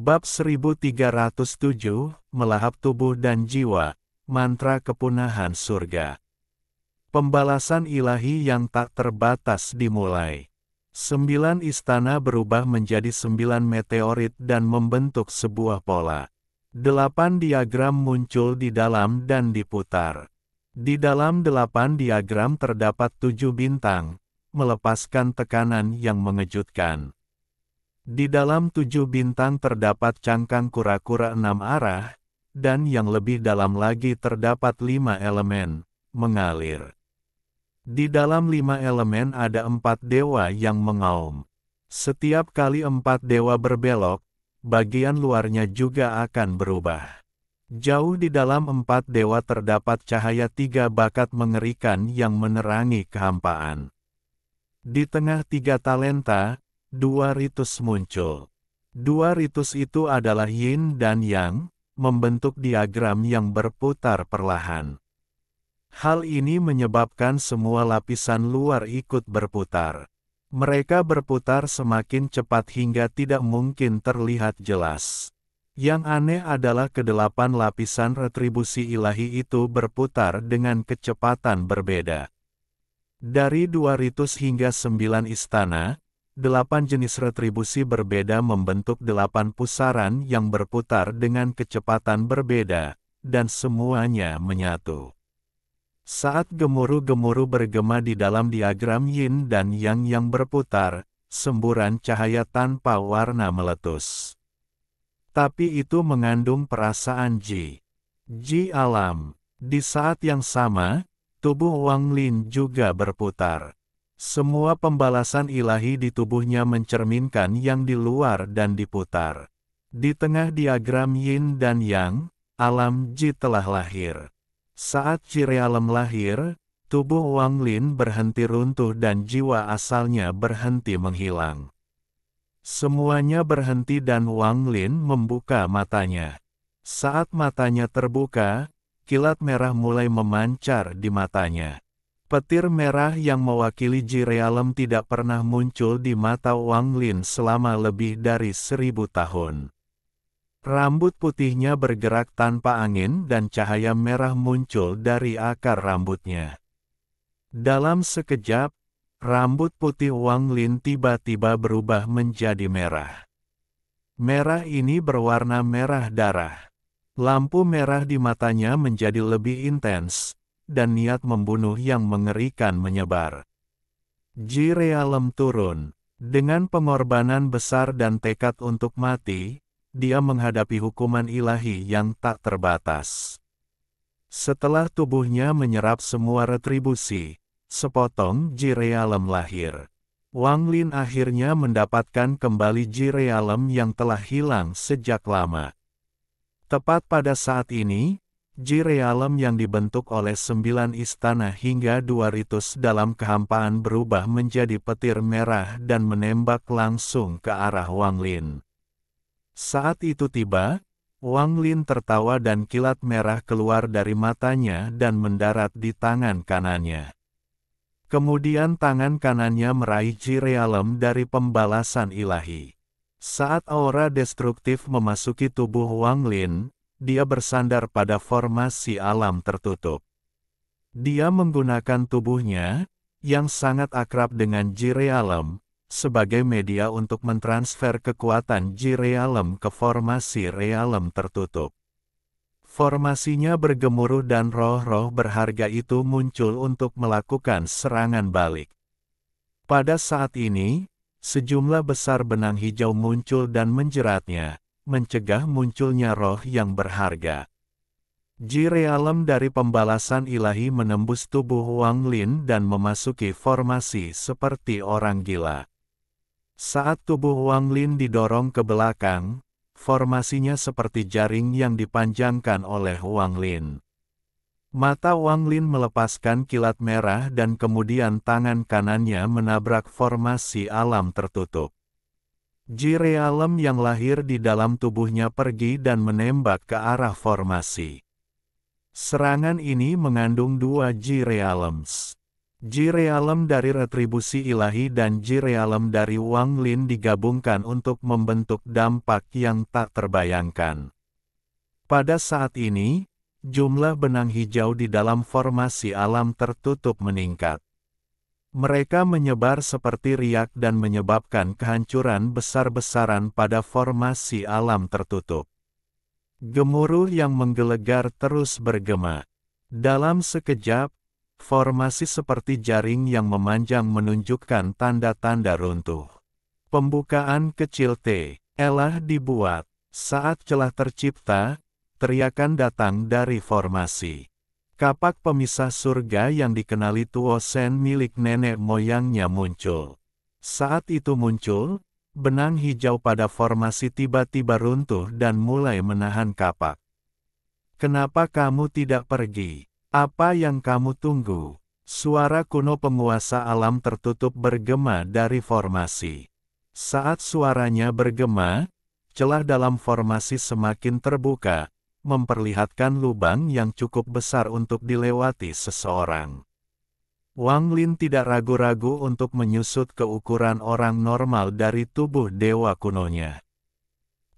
Bab 1307, Melahap Tubuh dan Jiwa, Mantra Kepunahan Surga. Pembalasan ilahi yang tak terbatas dimulai. 9 istana berubah menjadi 9 meteorit dan membentuk sebuah pola. 8 diagram muncul di dalam dan diputar. Di dalam 8 diagram terdapat 7 bintang, melepaskan tekanan yang mengejutkan. Di dalam 7 bintang terdapat cangkang kura-kura 6 arah, dan yang lebih dalam lagi terdapat 5 elemen, mengalir. Di dalam 5 elemen ada 4 dewa yang mengaum. Setiap kali 4 dewa berbelok, bagian luarnya juga akan berubah. Jauh di dalam 4 dewa terdapat cahaya 3 bakat mengerikan yang menerangi kehampaan. Di tengah 3 talenta, 2 ritus muncul. 2 ritus itu adalah yin dan yang, membentuk diagram yang berputar perlahan. Hal ini menyebabkan semua lapisan luar ikut berputar. Mereka berputar semakin cepat hingga tidak mungkin terlihat jelas. Yang aneh adalah kedelapan lapisan retribusi ilahi itu berputar dengan kecepatan berbeda. Dari 2 ritus hingga 9 istana, 8 jenis retribusi berbeda membentuk 8 pusaran yang berputar dengan kecepatan berbeda, dan semuanya menyatu. Saat gemuruh-gemuruh bergema di dalam diagram yin dan yang berputar, semburan cahaya tanpa warna meletus. Tapi itu mengandung perasaan ji alam. Di saat yang sama, tubuh Wang Lin juga berputar. Semua pembalasan ilahi di tubuhnya mencerminkan yang di luar dan diputar. Di tengah diagram yin dan yang, alam ji telah lahir. Saat ji realem lahir, tubuh Wang Lin berhenti runtuh dan jiwa asalnya berhenti menghilang. Semuanya berhenti dan Wang Lin membuka matanya. Saat matanya terbuka, kilat merah mulai memancar di matanya. Petir merah yang mewakili ji realem tidak pernah muncul di mata Wang Lin selama lebih dari 1000 tahun. Rambut putihnya bergerak tanpa angin dan cahaya merah muncul dari akar rambutnya. Dalam sekejap, rambut putih Wang Lin tiba-tiba berubah menjadi merah. Merah ini berwarna merah darah. Lampu merah di matanya menjadi lebih intens, dan niat membunuh yang mengerikan menyebar. Ji realem turun. Dengan pengorbanan besar dan tekad untuk mati, dia menghadapi hukuman ilahi yang tak terbatas. Setelah tubuhnya menyerap semua retribusi, sepotong ji realem lahir. Wang Lin akhirnya mendapatkan kembali ji realem yang telah hilang sejak lama. Tepat pada saat ini, ji realem yang dibentuk oleh 9 istana hingga 2 ritus dalam kehampaan berubah menjadi petir merah dan menembak langsung ke arah Wang Lin. Saat itu tiba, Wang Lin tertawa dan kilat merah keluar dari matanya dan mendarat di tangan kanannya. Kemudian tangan kanannya meraih ji realem dari pembalasan ilahi. Saat aura destruktif memasuki tubuh Wang Lin, dia bersandar pada formasi alam tertutup. Dia menggunakan tubuhnya, yang sangat akrab dengan ji realem, sebagai media untuk mentransfer kekuatan ji realem ke formasi realem tertutup. Formasinya bergemuruh dan roh-roh berharga itu muncul untuk melakukan serangan balik. Pada saat ini, sejumlah besar benang hijau muncul dan menjeratnya, mencegah munculnya roh yang berharga. Ji realem dari pembalasan ilahi menembus tubuh Wang Lin dan memasuki formasi seperti orang gila. Saat tubuh Wang Lin didorong ke belakang, formasinya seperti jaring yang dipanjangkan oleh Wang Lin. Mata Wang Lin melepaskan kilat merah dan kemudian tangan kanannya menabrak formasi alam tertutup. Ji realem yang lahir di dalam tubuhnya pergi dan menembak ke arah formasi. Serangan ini mengandung 2 ji realems. Ji Realem dari retribusi ilahi dan Ji Realem dari Wang Lin digabungkan untuk membentuk dampak yang tak terbayangkan. Pada saat ini, jumlah benang hijau di dalam formasi alam tertutup meningkat. Mereka menyebar seperti riak dan menyebabkan kehancuran besar-besaran pada formasi alam tertutup. Gemuruh yang menggelegar terus bergema. Dalam sekejap, formasi seperti jaring yang memanjang menunjukkan tanda-tanda runtuh. Pembukaan kecil T. Elah dibuat. Saat celah tercipta, teriakan datang dari formasi. Kapak pemisah surga yang dikenali Tuo Sen milik nenek moyangnya muncul. Saat itu muncul, benang hijau pada formasi tiba-tiba runtuh dan mulai menahan kapak. Kenapa kamu tidak pergi? Apa yang kamu tunggu? Suara kuno penguasa alam tertutup bergema dari formasi. Saat suaranya bergema, celah dalam formasi semakin terbuka, memperlihatkan lubang yang cukup besar untuk dilewati seseorang. Wang Lin tidak ragu-ragu untuk menyusut ke ukuran orang normal dari tubuh dewa kunonya.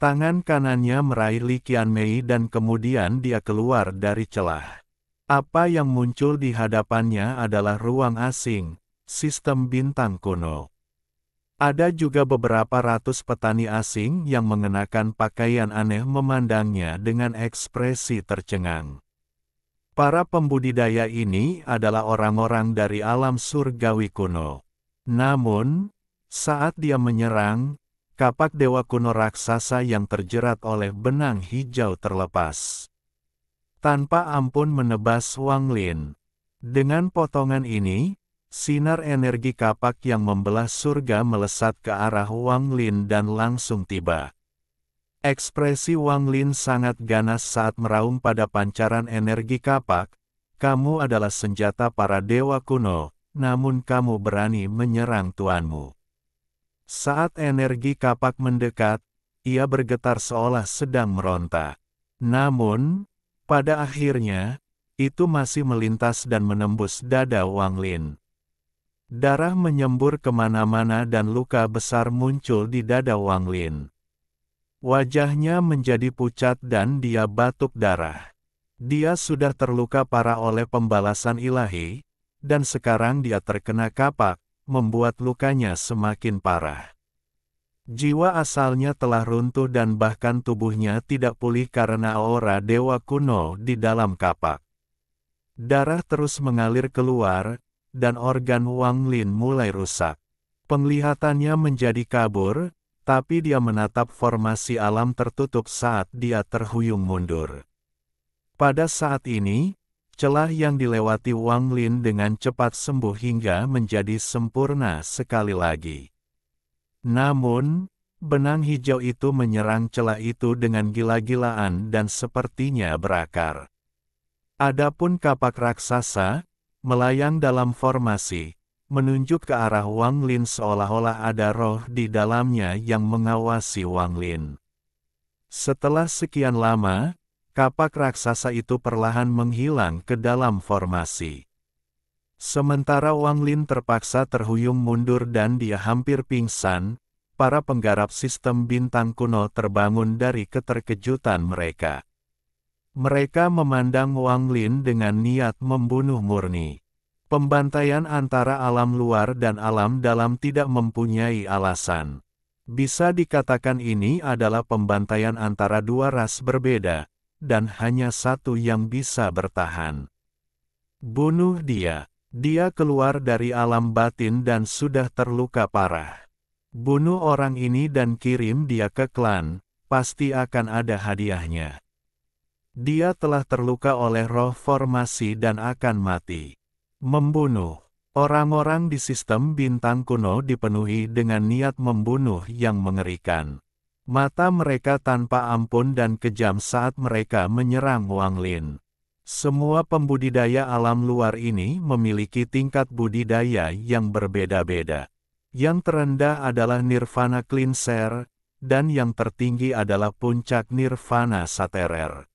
Tangan kanannya meraih Li Qianmei dan kemudian dia keluar dari celah. Apa yang muncul di hadapannya adalah ruang asing, sistem bintang kuno. Ada juga beberapa ratus petani asing yang mengenakan pakaian aneh memandangnya dengan ekspresi tercengang. Para pembudidaya ini adalah orang-orang dari alam surgawi kuno. Namun, saat dia menyerang, kapak dewa kuno raksasa yang terjerat oleh benang hijau terlepas. Tanpa ampun menebas Wang Lin. Dengan potongan ini, sinar energi kapak yang membelah surga melesat ke arah Wang Lin dan langsung tiba. Ekspresi Wang Lin sangat ganas saat meraung pada pancaran energi kapak. Kamu adalah senjata para dewa kuno, namun kamu berani menyerang tuanmu. Saat energi kapak mendekat, ia bergetar seolah sedang meronta. Namun, pada akhirnya, itu masih melintas dan menembus dada Wang Lin. Darah menyembur kemana-mana dan luka besar muncul di dada Wang Lin. Wajahnya menjadi pucat dan dia batuk darah. Dia sudah terluka parah oleh pembalasan ilahi, dan sekarang dia terkena kapak, membuat lukanya semakin parah. Jiwa asalnya telah runtuh dan bahkan tubuhnya tidak pulih karena aura dewa kuno di dalam kapak. Darah terus mengalir keluar, dan organ Wang Lin mulai rusak. Penglihatannya menjadi kabur, tapi dia menatap formasi alam tertutup saat dia terhuyung mundur. Pada saat ini, celah yang dilewati Wang Lin dengan cepat sembuh hingga menjadi sempurna sekali lagi. Namun, benang hijau itu menyerang celah itu dengan gila-gilaan dan sepertinya berakar. Adapun kapak raksasa, melayang dalam formasi, menunjuk ke arah Wang Lin seolah-olah ada roh di dalamnya yang mengawasi Wang Lin. Setelah sekian lama, kapak raksasa itu perlahan menghilang ke dalam formasi. Sementara Wang Lin terpaksa terhuyung mundur dan dia hampir pingsan, para penggarap sistem bintang kuno terbangun dari keterkejutan mereka. Mereka memandang Wang Lin dengan niat membunuh murni. Pembantaian antara alam luar dan alam dalam tidak mempunyai alasan. Bisa dikatakan ini adalah pembantaian antara dua ras berbeda, dan hanya satu yang bisa bertahan. Bunuh dia. Dia keluar dari alam batin dan sudah terluka parah. Bunuh orang ini dan kirim dia ke klan, pasti akan ada hadiahnya. Dia telah terluka oleh roh formasi dan akan mati. Membunuh. Orang-orang di sistem bintang kuno dipenuhi dengan niat membunuh yang mengerikan. Mata mereka tanpa ampun dan kejam saat mereka menyerang Wang Lin. Semua pembudidaya alam luar ini memiliki tingkat budidaya yang berbeda-beda. Yang terendah adalah Nirvana Cleanser, dan yang tertinggi adalah puncak Nirvana Saterer.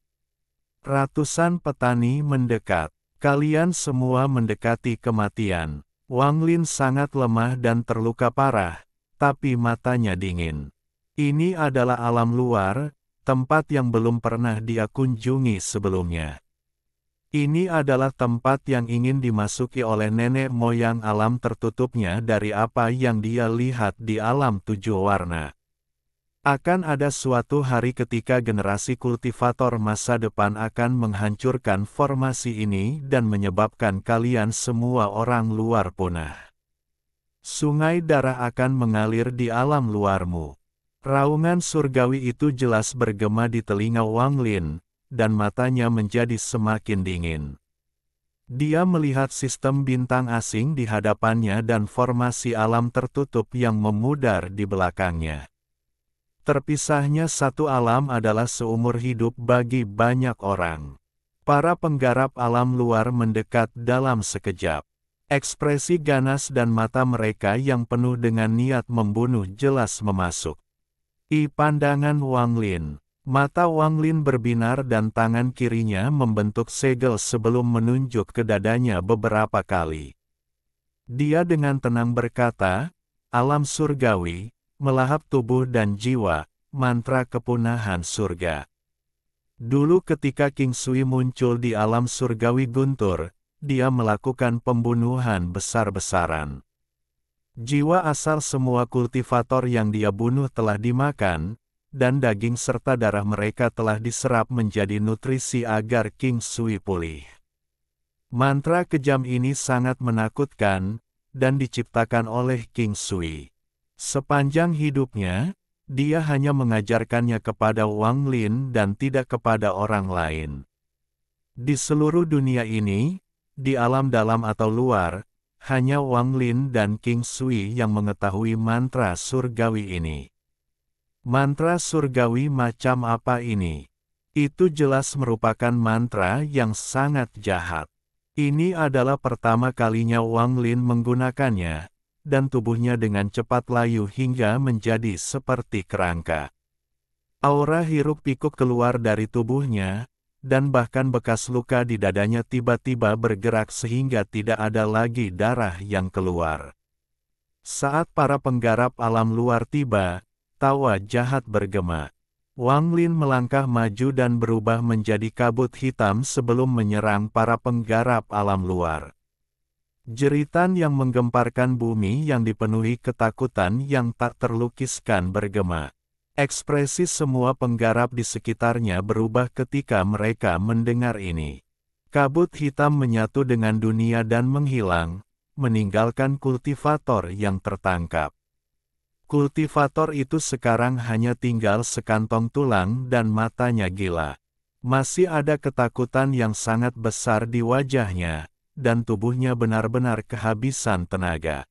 Ratusan petani mendekat. Kalian semua mendekati kematian. Wang Lin sangat lemah dan terluka parah, tapi matanya dingin. Ini adalah alam luar, tempat yang belum pernah dia kunjungi sebelumnya. Ini adalah tempat yang ingin dimasuki oleh nenek moyang alam tertutupnya dari apa yang dia lihat di alam 7 warna. Akan ada suatu hari ketika generasi kultivator masa depan akan menghancurkan formasi ini dan menyebabkan kalian semua orang luar punah. Sungai darah akan mengalir di alam luarmu. Raungan surgawi itu jelas bergema di telinga Wang Lin, dan matanya menjadi semakin dingin. Dia melihat sistem bintang asing di hadapannya dan formasi alam tertutup yang memudar di belakangnya. Terpisahnya satu alam adalah seumur hidup bagi banyak orang. Para penggarap alam luar mendekat dalam sekejap. Ekspresi ganas dan mata mereka yang penuh dengan niat membunuh jelas memasuk. Pandangan Wang Lin. Mata Wang Lin berbinar dan tangan kirinya membentuk segel sebelum menunjuk ke dadanya beberapa kali. Dia dengan tenang berkata, "Alam surgawi, melahap tubuh dan jiwa, mantra kepunahan surga." Dulu ketika King Sui muncul di alam surgawi guntur, dia melakukan pembunuhan besar-besaran. Jiwa asal semua kultivator yang dia bunuh telah dimakan, dan daging serta darah mereka telah diserap menjadi nutrisi agar King Sui pulih. Mantra kejam ini sangat menakutkan, dan diciptakan oleh King Sui. Sepanjang hidupnya, dia hanya mengajarkannya kepada Wang Lin dan tidak kepada orang lain. Di seluruh dunia ini, di alam dalam atau luar, hanya Wang Lin dan King Sui yang mengetahui mantra surgawi ini. Mantra surgawi macam apa ini? Itu jelas merupakan mantra yang sangat jahat. Ini adalah pertama kalinya Wang Lin menggunakannya, dan tubuhnya dengan cepat layu hingga menjadi seperti kerangka. Aura hiruk-pikuk keluar dari tubuhnya, dan bahkan bekas luka di dadanya tiba-tiba bergerak sehingga tidak ada lagi darah yang keluar. Saat para penggarap alam luar tiba, tawa jahat bergema. Wang Lin melangkah maju dan berubah menjadi kabut hitam sebelum menyerang para penggarap alam luar. Jeritan yang menggemparkan bumi yang dipenuhi ketakutan yang tak terlukiskan bergema. Ekspresi semua penggarap di sekitarnya berubah ketika mereka mendengar ini. Kabut hitam menyatu dengan dunia dan menghilang, meninggalkan kultivator yang tertangkap. Kultivator itu sekarang hanya tinggal sekantong tulang dan matanya gila. Masih ada ketakutan yang sangat besar di wajahnya, dan tubuhnya benar-benar kehabisan tenaga.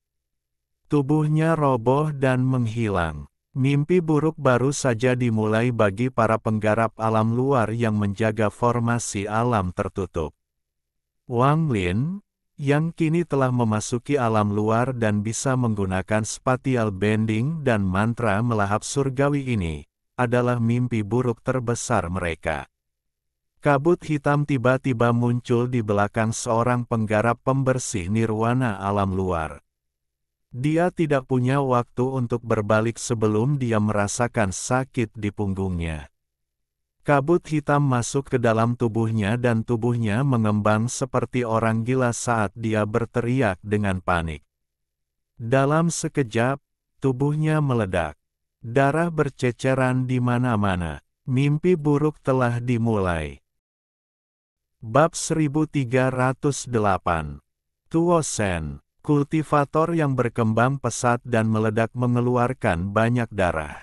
Tubuhnya roboh dan menghilang. Mimpi buruk baru saja dimulai bagi para penggarap alam luar yang menjaga formasi alam tertutup. Wang Lin, yang kini telah memasuki alam luar dan bisa menggunakan spatial bending dan mantra melahap surgawi ini, adalah mimpi buruk terbesar mereka. Kabut hitam tiba-tiba muncul di belakang seorang penggarap pembersih nirwana alam luar. Dia tidak punya waktu untuk berbalik sebelum dia merasakan sakit di punggungnya. Kabut hitam masuk ke dalam tubuhnya dan tubuhnya mengembang seperti orang gila saat dia berteriak dengan panik. Dalam sekejap, tubuhnya meledak. Darah berceceran di mana-mana. Mimpi buruk telah dimulai. Bab 1308. Tuo Shen, kultivator yang berkembang pesat dan meledak mengeluarkan banyak darah.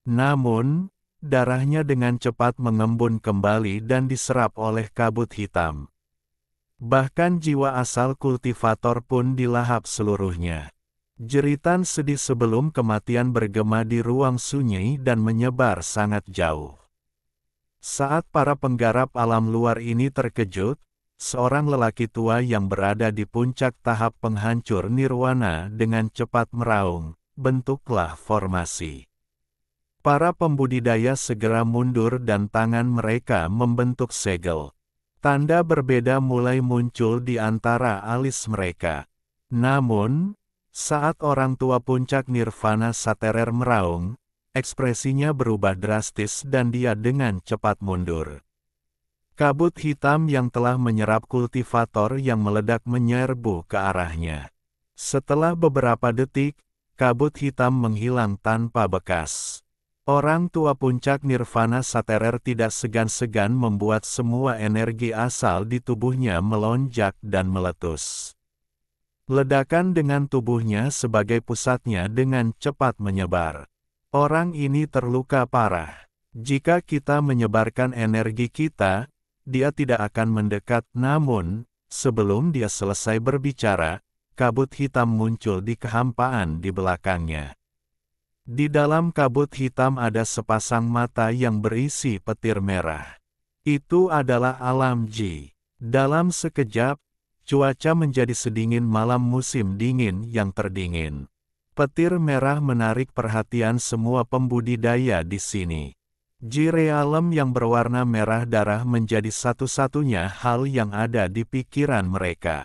Namun, darahnya dengan cepat mengembun kembali dan diserap oleh kabut hitam. Bahkan jiwa asal kultivator pun dilahap seluruhnya. Jeritan sedih sebelum kematian bergema di ruang sunyi dan menyebar sangat jauh. Saat para penggarap alam luar ini terkejut, seorang lelaki tua yang berada di puncak tahap penghancur nirwana dengan cepat meraung, "Bentuklah formasi." Para pembudidaya segera mundur dan tangan mereka membentuk segel. Tanda berbeda mulai muncul di antara alis mereka. Namun, saat orang tua puncak nirvana Saterer meraung, ekspresinya berubah drastis dan dia dengan cepat mundur. Kabut hitam yang telah menyerap kultivator yang meledak menyerbu ke arahnya. Setelah beberapa detik, kabut hitam menghilang tanpa bekas. Orang tua puncak nirvana Saterer tidak segan-segan membuat semua energi asal di tubuhnya melonjak dan meletus. Ledakan dengan tubuhnya sebagai pusatnya dengan cepat menyebar. Orang ini terluka parah. Jika kita menyebarkan energi kita, dia tidak akan mendekat. Namun, sebelum dia selesai berbicara, kabut hitam muncul di kehampaan di belakangnya. Di dalam kabut hitam ada sepasang mata yang berisi petir merah. Itu adalah Alam Ji. Dalam sekejap, cuaca menjadi sedingin malam musim dingin yang terdingin. Petir merah menarik perhatian semua pembudidaya di sini. Ji realem yang berwarna merah darah menjadi satu-satunya hal yang ada di pikiran mereka.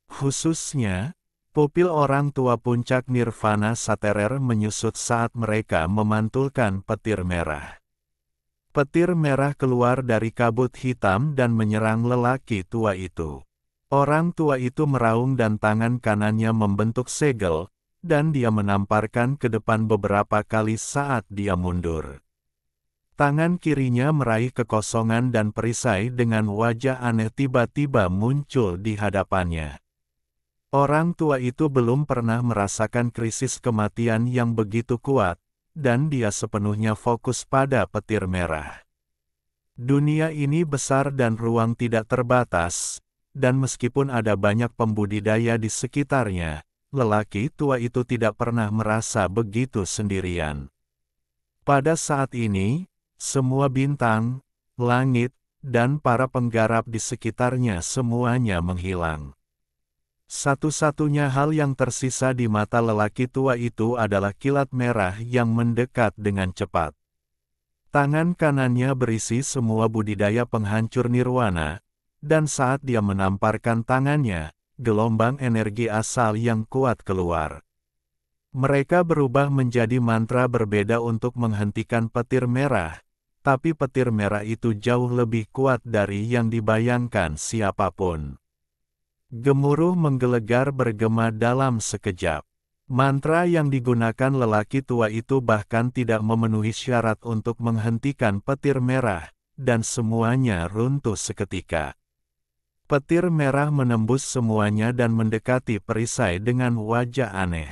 Khususnya, pupil orang tua puncak nirvana Saterer menyusut saat mereka memantulkan petir merah. Petir merah keluar dari kabut hitam dan menyerang lelaki tua itu. Orang tua itu meraung dan tangan kanannya membentuk segel, dan dia menamparkan ke depan beberapa kali saat dia mundur. Tangan kirinya meraih kekosongan dan perisai dengan wajah aneh tiba-tiba muncul di hadapannya. Orang tua itu belum pernah merasakan krisis kematian yang begitu kuat, dan dia sepenuhnya fokus pada petir merah. Dunia ini besar dan ruang tidak terbatas, dan meskipun ada banyak pembudidaya di sekitarnya, lelaki tua itu tidak pernah merasa begitu sendirian. Pada saat ini, semua bintang, langit, dan para penggarap di sekitarnya semuanya menghilang. Satu-satunya hal yang tersisa di mata lelaki tua itu adalah kilat merah yang mendekat dengan cepat. Tangan kanannya berisi semua budidaya penghancur nirwana, dan saat dia menamparkan tangannya, gelombang energi asal yang kuat keluar. Mereka berubah menjadi mantra berbeda untuk menghentikan petir merah, tapi petir merah itu jauh lebih kuat dari yang dibayangkan siapapun. Gemuruh menggelegar bergema dalam sekejap. Mantra yang digunakan lelaki tua itu bahkan tidak memenuhi syarat untuk menghentikan petir merah, dan semuanya runtuh seketika. Petir merah menembus semuanya dan mendekati perisai dengan wajah aneh.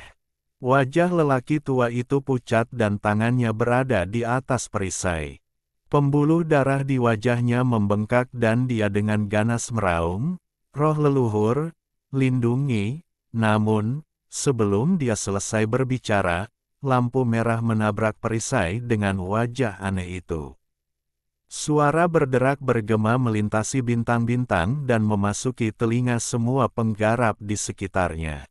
Wajah lelaki tua itu pucat dan tangannya berada di atas perisai. Pembuluh darah di wajahnya membengkak dan dia dengan ganas meraung, "Roh leluhur, lindungi." Namun, sebelum dia selesai berbicara, lampu merah menabrak perisai dengan wajah aneh itu. Suara berderak bergema melintasi bintang-bintang dan memasuki telinga semua penggarap di sekitarnya.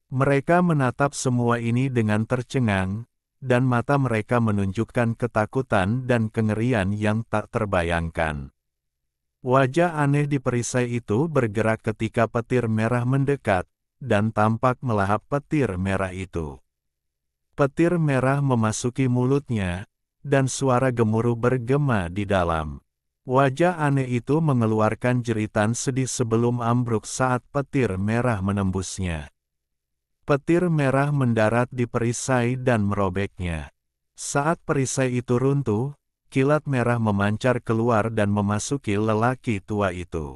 Mereka menatap semua ini dengan tercengang, dan mata mereka menunjukkan ketakutan dan kengerian yang tak terbayangkan. Wajah aneh di perisai itu bergerak ketika petir merah mendekat, dan tampak melahap petir merah itu. Petir merah memasuki mulutnya, dan suara gemuruh bergema di dalam. Wajah aneh itu mengeluarkan jeritan sedih sebelum ambruk saat petir merah menembusnya. Petir merah mendarat di perisai dan merobeknya. Saat perisai itu runtuh, kilat merah memancar keluar dan memasuki lelaki tua itu.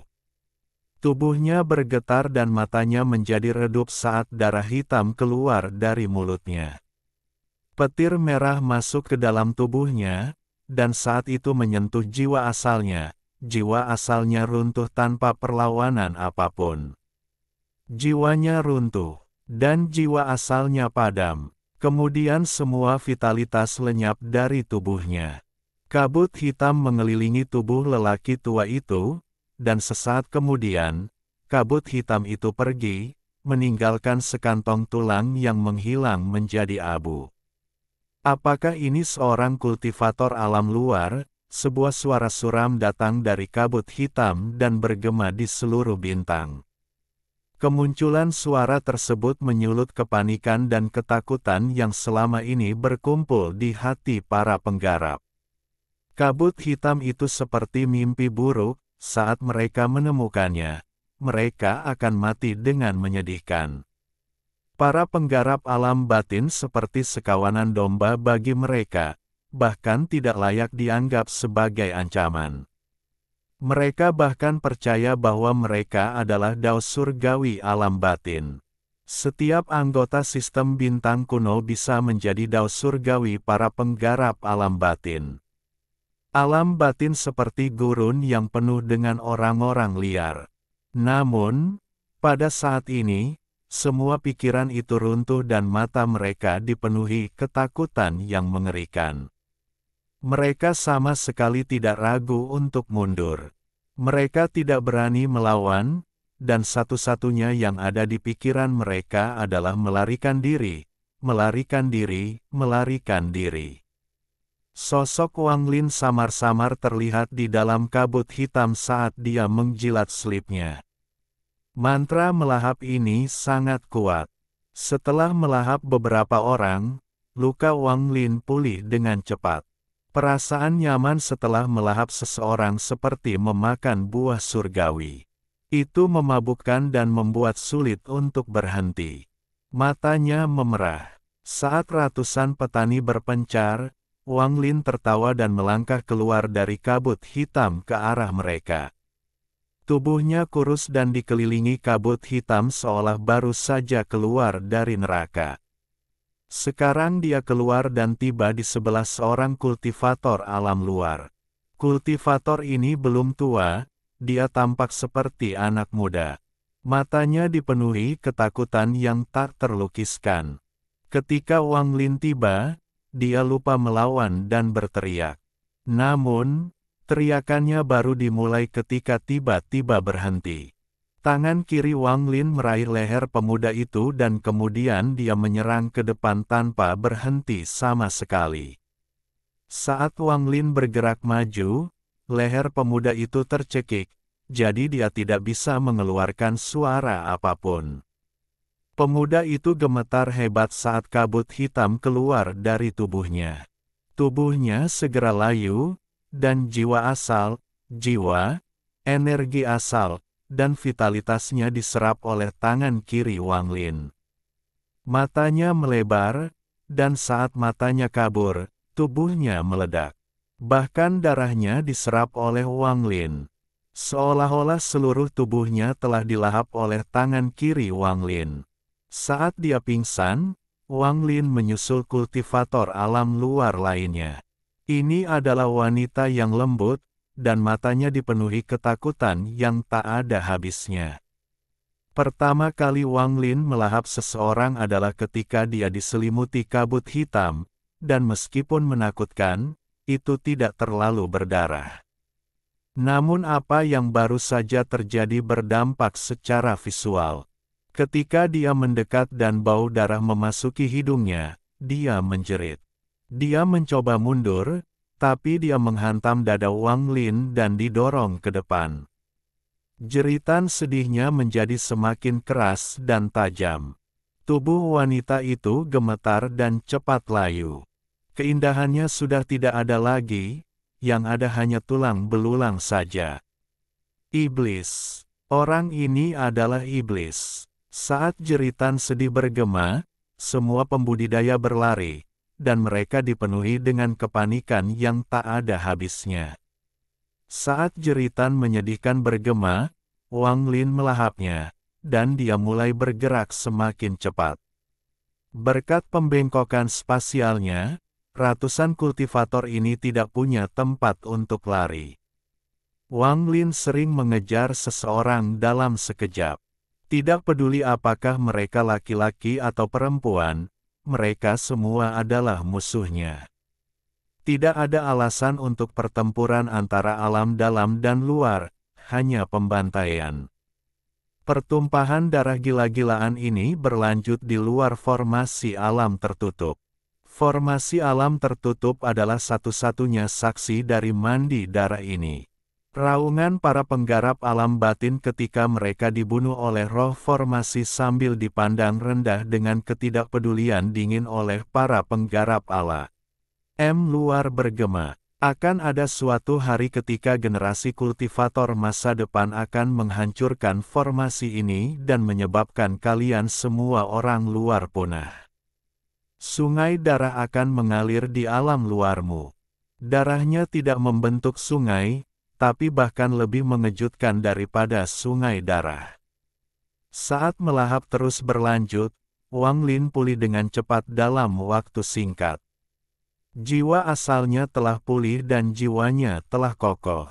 Tubuhnya bergetar dan matanya menjadi redup saat darah hitam keluar dari mulutnya. Petir merah masuk ke dalam tubuhnya, dan saat itu menyentuh jiwa asalnya runtuh tanpa perlawanan apapun. Jiwanya runtuh, dan jiwa asalnya padam. Kemudian semua vitalitas lenyap dari tubuhnya. Kabut hitam mengelilingi tubuh lelaki tua itu, dan sesaat kemudian, kabut hitam itu pergi, meninggalkan sekantong tulang yang menghilang menjadi abu. Apakah ini seorang kultivator alam luar, sebuah suara suram datang dari kabut hitam dan bergema di seluruh bintang. Kemunculan suara tersebut menyulut kepanikan dan ketakutan yang selama ini berkumpul di hati para penggarap. Kabut hitam itu seperti mimpi buruk, saat mereka menemukannya, mereka akan mati dengan menyedihkan. Para penggarap alam batin seperti sekawanan domba bagi mereka, bahkan tidak layak dianggap sebagai ancaman. Mereka bahkan percaya bahwa mereka adalah daus surgawi alam batin. Setiap anggota sistem bintang kuno bisa menjadi daus surgawi para penggarap alam batin. Alam batin seperti gurun yang penuh dengan orang-orang liar. Namun, pada saat ini, semua pikiran itu runtuh dan mata mereka dipenuhi ketakutan yang mengerikan. Mereka sama sekali tidak ragu untuk mundur. Mereka tidak berani melawan, dan satu-satunya yang ada di pikiran mereka adalah melarikan diri, melarikan diri, melarikan diri. Sosok Wang Lin samar-samar terlihat di dalam kabut hitam saat dia menjilat selipnya. Mantra melahap ini sangat kuat. Setelah melahap beberapa orang, luka Wang Lin pulih dengan cepat. Perasaan nyaman setelah melahap seseorang seperti memakan buah surgawi. Itu memabukkan dan membuat sulit untuk berhenti. Matanya memerah. Saat ratusan petani berpencar, Wang Lin tertawa dan melangkah keluar dari kabut hitam ke arah mereka. Tubuhnya kurus dan dikelilingi kabut hitam seolah baru saja keluar dari neraka. Sekarang dia keluar dan tiba di sebelah seorang kultivator alam luar. Kultivator ini belum tua, dia tampak seperti anak muda. Matanya dipenuhi ketakutan yang tak terlukiskan. Ketika Wang Lin tiba, dia lupa melawan dan berteriak. Namun, teriakannya baru dimulai ketika tiba-tiba berhenti. Tangan kiri Wang Lin meraih leher pemuda itu dan kemudian dia menyerang ke depan tanpa berhenti sama sekali. Saat Wang Lin bergerak maju, leher pemuda itu tercekik, jadi dia tidak bisa mengeluarkan suara apapun. Pemuda itu gemetar hebat saat kabut hitam keluar dari tubuhnya. Tubuhnya segera layu, dan jiwa asal, energi asal, dan vitalitasnya diserap oleh tangan kiri Wang Lin. Matanya melebar, dan saat matanya kabur, tubuhnya meledak. Bahkan darahnya diserap oleh Wang Lin. Seolah-olah seluruh tubuhnya telah dilahap oleh tangan kiri Wang Lin. Saat dia pingsan, Wang Lin menyusul kultivator alam luar lainnya. Ini adalah wanita yang lembut, dan matanya dipenuhi ketakutan yang tak ada habisnya. Pertama kali Wang Lin melahap seseorang adalah ketika dia diselimuti kabut hitam, dan meskipun menakutkan, itu tidak terlalu berdarah. Namun apa yang baru saja terjadi berdampak secara visual. Ketika dia mendekat dan bau darah memasuki hidungnya, dia menjerit. Dia mencoba mundur, tapi dia menghantam dada Wang Lin dan didorong ke depan. Jeritan sedihnya menjadi semakin keras dan tajam. Tubuh wanita itu gemetar dan cepat layu. Keindahannya sudah tidak ada lagi, yang ada hanya tulang belulang saja. Iblis. Orang ini adalah iblis. Saat jeritan sedih bergema, semua pembudidaya berlari, dan mereka dipenuhi dengan kepanikan yang tak ada habisnya. Saat jeritan menyedihkan bergema, Wang Lin melahapnya, dan dia mulai bergerak semakin cepat. Berkat pembengkokan spasialnya, ratusan kultivator ini tidak punya tempat untuk lari. Wang Lin sering mengejar seseorang dalam sekejap. Tidak peduli apakah mereka laki-laki atau perempuan, mereka semua adalah musuhnya. Tidak ada alasan untuk pertempuran antara alam dalam dan luar, hanya pembantaian. Pertumpahan darah gila-gilaan ini berlanjut di luar formasi alam tertutup. Formasi alam tertutup adalah satu-satunya saksi dari mandi darah ini. Raungan para penggarap alam batin ketika mereka dibunuh oleh roh formasi sambil dipandang rendah dengan ketidakpedulian dingin oleh para penggarap Allah. Luar bergema. Akan ada suatu hari ketika generasi kultivator masa depan akan menghancurkan formasi ini dan menyebabkan kalian semua orang luar punah. Sungai darah akan mengalir di alam luarmu. Darahnya tidak membentuk sungai, tapi bahkan lebih mengejutkan daripada sungai darah. Saat melahap terus berlanjut, Wang Lin pulih dengan cepat dalam waktu singkat. Jiwa asalnya telah pulih dan jiwanya telah kokoh.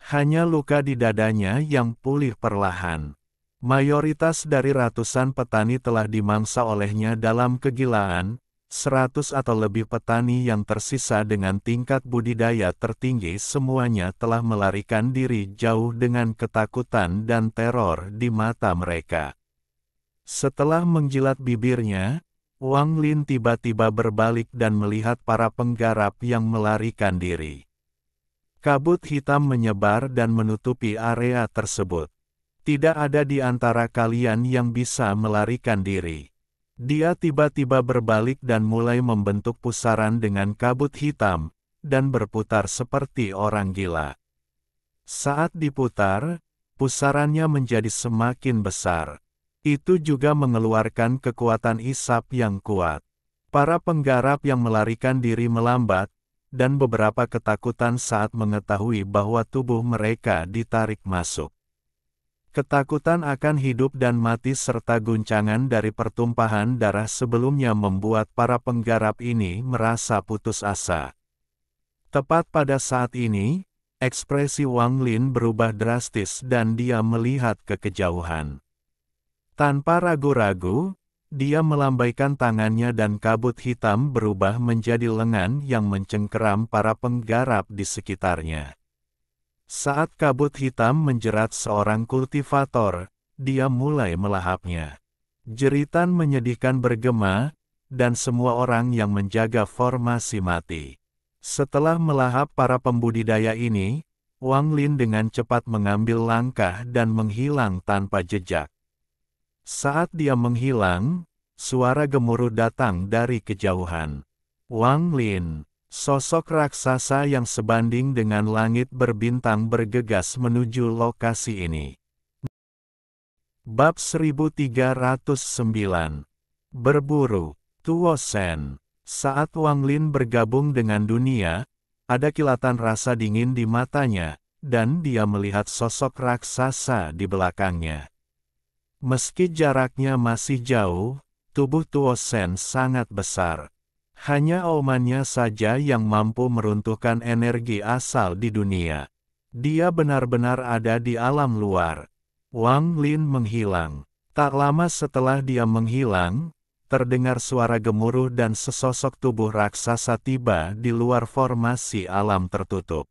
Hanya luka di dadanya yang pulih perlahan. Mayoritas dari ratusan petani telah dimangsa olehnya dalam kegilaan. 100 atau lebih petani yang tersisa dengan tingkat budidaya tertinggi semuanya telah melarikan diri jauh dengan ketakutan dan teror di mata mereka. Setelah menjilat bibirnya, Wang Lin tiba-tiba berbalik dan melihat para penggarap yang melarikan diri. Kabut hitam menyebar dan menutupi area tersebut. Tidak ada di antara kalian yang bisa melarikan diri. Dia tiba-tiba berbalik dan mulai membentuk pusaran dengan kabut hitam, dan berputar seperti orang gila. Saat diputar, pusarannya menjadi semakin besar. Itu juga mengeluarkan kekuatan isap yang kuat. Para penggarap yang melarikan diri melambat, dan beberapa ketakutan saat mengetahui bahwa tubuh mereka ditarik masuk. Ketakutan akan hidup dan mati serta guncangan dari pertumpahan darah sebelumnya membuat para penggarap ini merasa putus asa. Tepat pada saat ini, ekspresi Wang Lin berubah drastis dan dia melihat ke kejauhan. Tanpa ragu-ragu, dia melambaikan tangannya dan kabut hitam berubah menjadi lengan yang mencengkeram para penggarap di sekitarnya. Saat kabut hitam menjerat seorang kultivator, dia mulai melahapnya. Jeritan menyedihkan bergema, dan semua orang yang menjaga formasi mati. Setelah melahap para pembudidaya ini, Wang Lin dengan cepat mengambil langkah dan menghilang tanpa jejak. Saat dia menghilang, suara gemuruh datang dari kejauhan. Wang Lin, sosok raksasa yang sebanding dengan langit berbintang bergegas menuju lokasi ini. Bab 1309. Berburu, Tuo Sen. Saat Wang Lin bergabung dengan dunia, ada kilatan rasa dingin di matanya, dan dia melihat sosok raksasa di belakangnya. Meski jaraknya masih jauh, tubuh Tuo Sen sangat besar. Hanya aumannya saja yang mampu meruntuhkan energi asal di dunia. Dia benar-benar ada di alam luar. Wang Lin menghilang. Tak lama setelah dia menghilang, terdengar suara gemuruh dan sesosok tubuh raksasa tiba di luar formasi alam tertutup.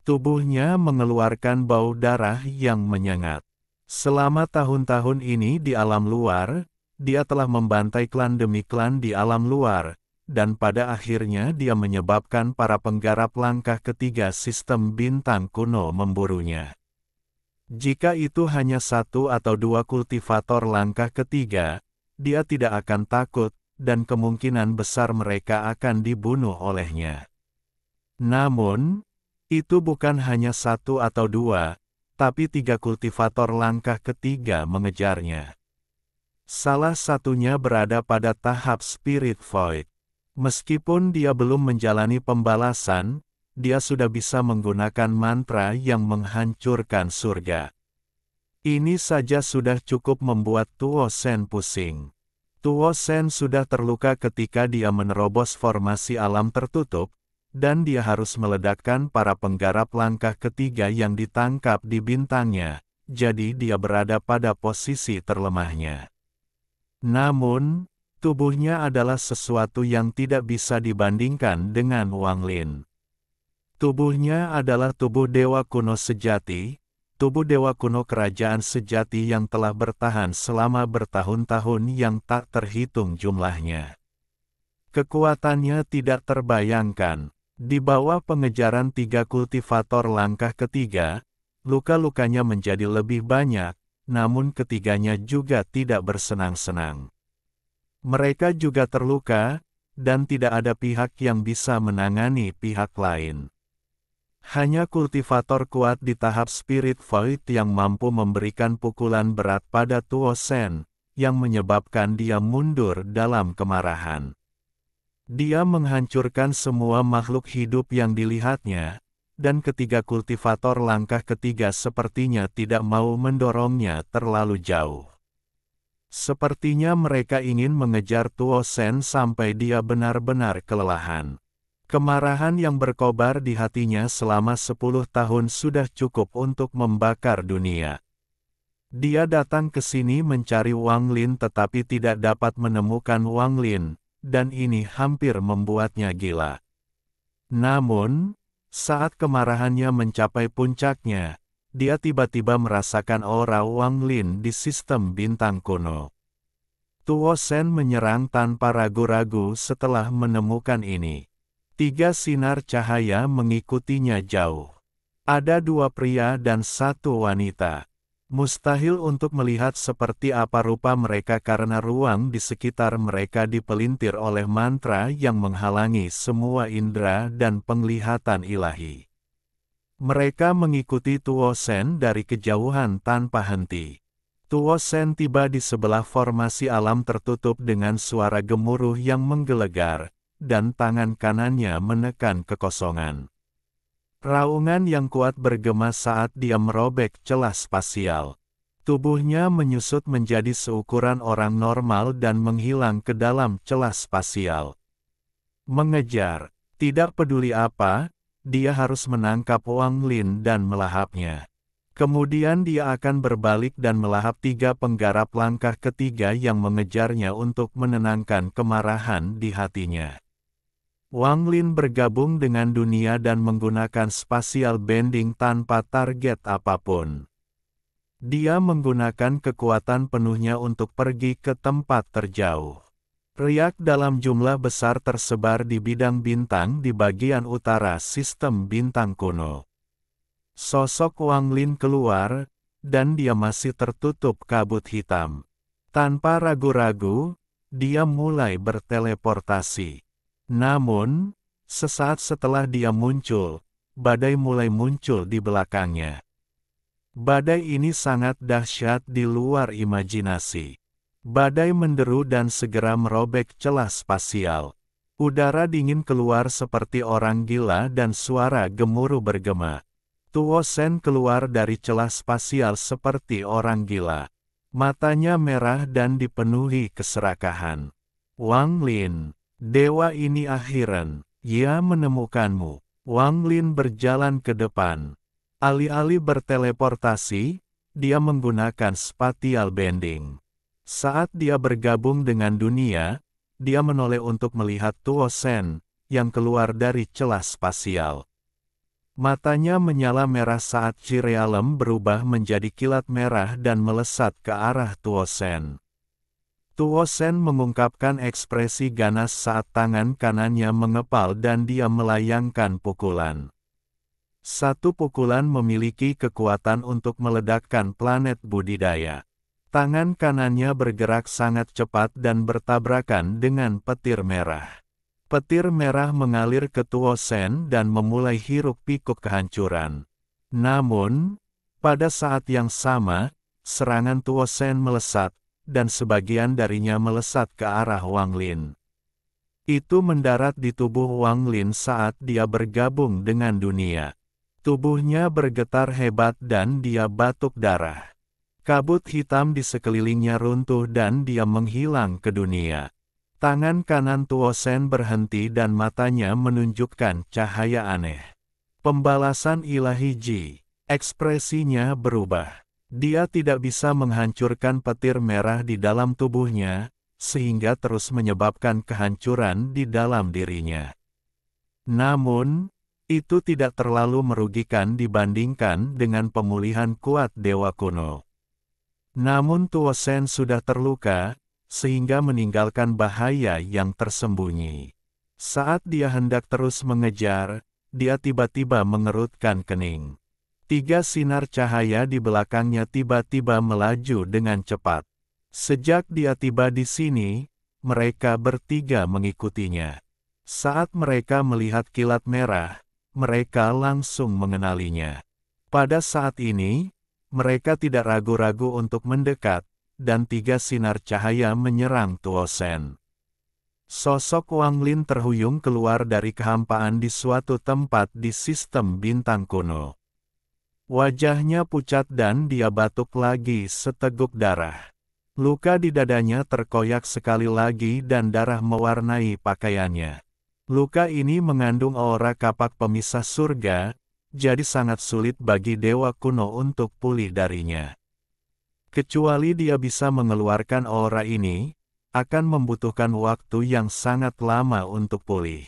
Tubuhnya mengeluarkan bau darah yang menyengat. Selama tahun-tahun ini di alam luar, dia telah membantai klan demi klan di alam luar, dan pada akhirnya dia menyebabkan para penggarap langkah ketiga sistem bintang kuno memburunya. Jika itu hanya satu atau dua kultivator langkah ketiga, dia tidak akan takut, dan kemungkinan besar mereka akan dibunuh olehnya. Namun, itu bukan hanya satu atau dua, tapi 3 kultivator langkah ketiga mengejarnya. Salah satunya berada pada tahap Spirit Void. Meskipun dia belum menjalani pembalasan, dia sudah bisa menggunakan mantra yang menghancurkan surga. Ini saja sudah cukup membuat Tuo Sen pusing. Tuo Sen sudah terluka ketika dia menerobos formasi alam tertutup, dan dia harus meledakkan para penggarap langkah ketiga yang ditangkap di bintangnya, jadi dia berada pada posisi terlemahnya. Namun, tubuhnya adalah sesuatu yang tidak bisa dibandingkan dengan Wang Lin. Tubuhnya adalah tubuh dewa kuno sejati, tubuh dewa kuno kerajaan sejati yang telah bertahan selama bertahun-tahun yang tak terhitung jumlahnya. Kekuatannya tidak terbayangkan. Di bawah pengejaran 3 kultivator langkah ketiga, luka-lukanya menjadi lebih banyak, namun ketiganya juga tidak bersenang-senang. Mereka juga terluka, dan tidak ada pihak yang bisa menangani pihak lain. Hanya kultivator kuat di tahap Spirit Void yang mampu memberikan pukulan berat pada Tuo Sen, yang menyebabkan dia mundur dalam kemarahan. Dia menghancurkan semua makhluk hidup yang dilihatnya, dan ketiga kultivator langkah ketiga sepertinya tidak mau mendorongnya terlalu jauh. Sepertinya mereka ingin mengejar Tuo Sen sampai dia benar-benar kelelahan. Kemarahan yang berkobar di hatinya selama 10 tahun sudah cukup untuk membakar dunia. Dia datang ke sini mencari Wang Lin tetapi tidak dapat menemukan Wang Lin, dan ini hampir membuatnya gila. Namun, saat kemarahannya mencapai puncaknya, dia tiba-tiba merasakan aura Wang Lin di sistem bintang kuno. Tuo Sen menyerang tanpa ragu-ragu setelah menemukan ini. 3 sinar cahaya mengikutinya jauh. Ada 2 pria dan 1 wanita. Mustahil untuk melihat seperti apa rupa mereka karena ruang di sekitar mereka dipelintir oleh mantra yang menghalangi semua indera dan penglihatan ilahi. Mereka mengikuti Tuo Sen dari kejauhan tanpa henti. Tuo Sen tiba di sebelah formasi alam tertutup dengan suara gemuruh yang menggelegar, dan tangan kanannya menekan kekosongan. Raungan yang kuat bergema saat dia merobek celah spasial. Tubuhnya menyusut menjadi seukuran orang normal dan menghilang ke dalam celah spasial. Mengejar, tidak peduli apa, dia harus menangkap Wang Lin dan melahapnya. Kemudian dia akan berbalik dan melahap 3 penggarap langkah ketiga yang mengejarnya untuk menenangkan kemarahan di hatinya. Wang Lin bergabung dengan dunia dan menggunakan spatial bending tanpa target apapun. Dia menggunakan kekuatan penuhnya untuk pergi ke tempat terjauh. Riak dalam jumlah besar tersebar di bidang bintang di bagian utara sistem bintang kuno. Sosok Wang Lin keluar, dan dia masih tertutup kabut hitam. Tanpa ragu-ragu, dia mulai berteleportasi. Namun, sesaat setelah dia muncul, badai mulai muncul di belakangnya. Badai ini sangat dahsyat di luar imajinasi. Badai menderu dan segera merobek celah spasial. Udara dingin keluar seperti orang gila dan suara gemuruh bergema. Tuo Sen keluar dari celah spasial seperti orang gila. Matanya merah dan dipenuhi keserakahan. Wang Lin. Dewa ini akhiran, ia menemukanmu. Wang Lin berjalan ke depan. Alih-alih berteleportasi, dia menggunakan spatial bending. Saat dia bergabung dengan dunia, dia menoleh untuk melihat Tuo Sen, yang keluar dari celah spasial. Matanya menyala merah saat Chi Realem berubah menjadi kilat merah dan melesat ke arah Tuo Sen. Tuo Sen mengungkapkan ekspresi ganas saat tangan kanannya mengepal dan dia melayangkan pukulan. Satu pukulan memiliki kekuatan untuk meledakkan planet budidaya. Tangan kanannya bergerak sangat cepat dan bertabrakan dengan petir merah. Petir merah mengalir ke Tuo Sen dan memulai hiruk-pikuk kehancuran. Namun, pada saat yang sama, serangan Tuo Sen melesat, dan sebagian darinya melesat ke arah Wang Lin. Itu mendarat di tubuh Wang Lin saat dia bergabung dengan dunia. Tubuhnya bergetar hebat dan dia batuk darah. Kabut hitam di sekelilingnya runtuh dan dia menghilang ke dunia. Tangan kanan Tuo Sen berhenti dan matanya menunjukkan cahaya aneh. Pembalasan ilahi Ji. Ekspresinya berubah. Dia tidak bisa menghancurkan petir merah di dalam tubuhnya, sehingga terus menyebabkan kehancuran di dalam dirinya. Namun, itu tidak terlalu merugikan dibandingkan dengan pemulihan kuat dewa kuno. Namun Tuo Sen sudah terluka, sehingga meninggalkan bahaya yang tersembunyi. Saat dia hendak terus mengejar, dia tiba-tiba mengerutkan kening. 3 sinar cahaya di belakangnya tiba-tiba melaju dengan cepat. Sejak dia tiba di sini, mereka bertiga mengikutinya. Saat mereka melihat kilat merah, mereka langsung mengenalinya. Pada saat ini, mereka tidak ragu-ragu untuk mendekat, dan 3 sinar cahaya menyerang Tuo Shen. Sosok Wang Lin terhuyung keluar dari kehampaan di suatu tempat di sistem bintang kuno. Wajahnya pucat dan dia batuk lagi seteguk darah. Luka di dadanya terkoyak sekali lagi dan darah mewarnai pakaiannya. Luka ini mengandung aura kapak pemisah surga, jadi sangat sulit bagi dewa kuno untuk pulih darinya. Kecuali dia bisa mengeluarkan aura ini, akan membutuhkan waktu yang sangat lama untuk pulih.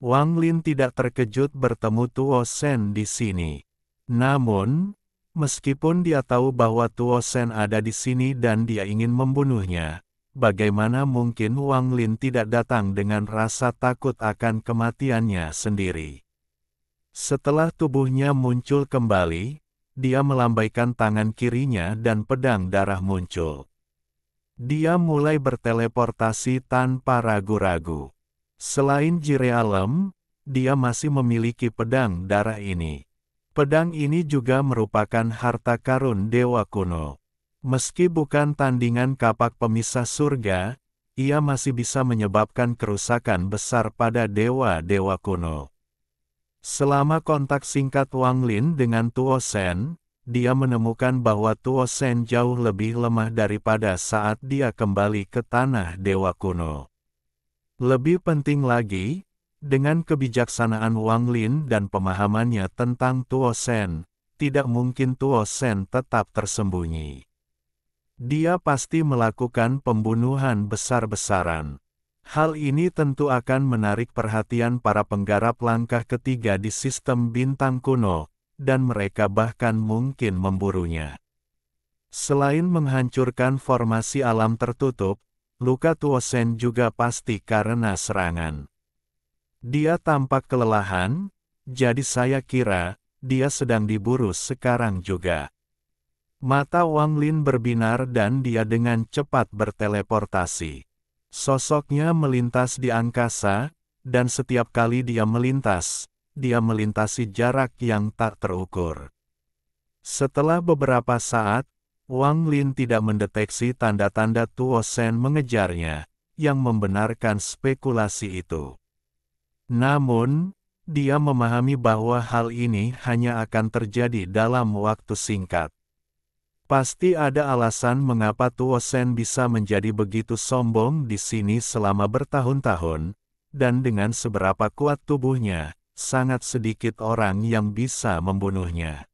Wang Lin tidak terkejut bertemu Tuo Shen di sini. Namun, meskipun dia tahu bahwa Tuo Shen ada di sini dan dia ingin membunuhnya, bagaimana mungkin Wang Lin tidak datang dengan rasa takut akan kematiannya sendiri. Setelah tubuhnya muncul kembali, dia melambaikan tangan kirinya dan pedang darah muncul. Dia mulai berteleportasi tanpa ragu-ragu. Selain Jirealem, dia masih memiliki pedang darah ini. Pedang ini juga merupakan harta karun dewa kuno. Meski bukan tandingan kapak pemisah surga, ia masih bisa menyebabkan kerusakan besar pada dewa-dewa kuno. Selama kontak singkat Wang Lin dengan Tuo Shen, dia menemukan bahwa Tuo Shen jauh lebih lemah daripada saat dia kembali ke tanah dewa kuno. Lebih penting lagi, dengan kebijaksanaan Wang Lin dan pemahamannya tentang Tuo Shen, tidak mungkin Tuo Shen tetap tersembunyi. Dia pasti melakukan pembunuhan besar-besaran. Hal ini tentu akan menarik perhatian para penggarap langkah ketiga di sistem bintang kuno, dan mereka bahkan mungkin memburunya. Selain menghancurkan formasi alam tertutup, luka Tuo Shen juga pasti karena serangan. Dia tampak kelelahan, jadi saya kira, dia sedang diburu sekarang juga. Mata Wang Lin berbinar dan dia dengan cepat berteleportasi. Sosoknya melintas di angkasa, dan setiap kali dia melintasi jarak yang tak terukur. Setelah beberapa saat, Wang Lin tidak mendeteksi tanda-tanda Tuo Shen mengejarnya, yang membenarkan spekulasi itu. Namun, dia memahami bahwa hal ini hanya akan terjadi dalam waktu singkat. Pasti ada alasan mengapa Tuo Shen bisa menjadi begitu sombong di sini selama bertahun-tahun, dan dengan seberapa kuat tubuhnya, sangat sedikit orang yang bisa membunuhnya.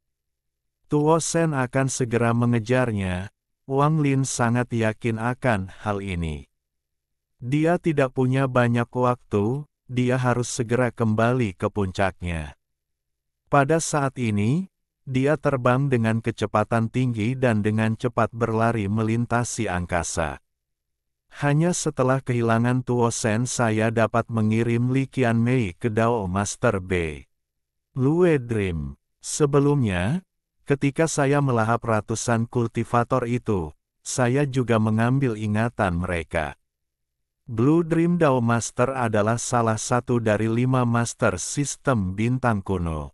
Tuo Shen akan segera mengejarnya, Wang Lin sangat yakin akan hal ini. Dia tidak punya banyak waktu, dia harus segera kembali ke puncaknya. Pada saat ini, dia terbang dengan kecepatan tinggi dan dengan cepat berlari melintasi angkasa. Hanya setelah kehilangan Tuo Shen saya dapat mengirim Li Qianmei ke Dao Master B. Lue Dream. Sebelumnya, ketika saya melahap ratusan kultivator itu, saya juga mengambil ingatan mereka. Blue Dream Dao Master adalah salah satu dari 5 master sistem bintang kuno.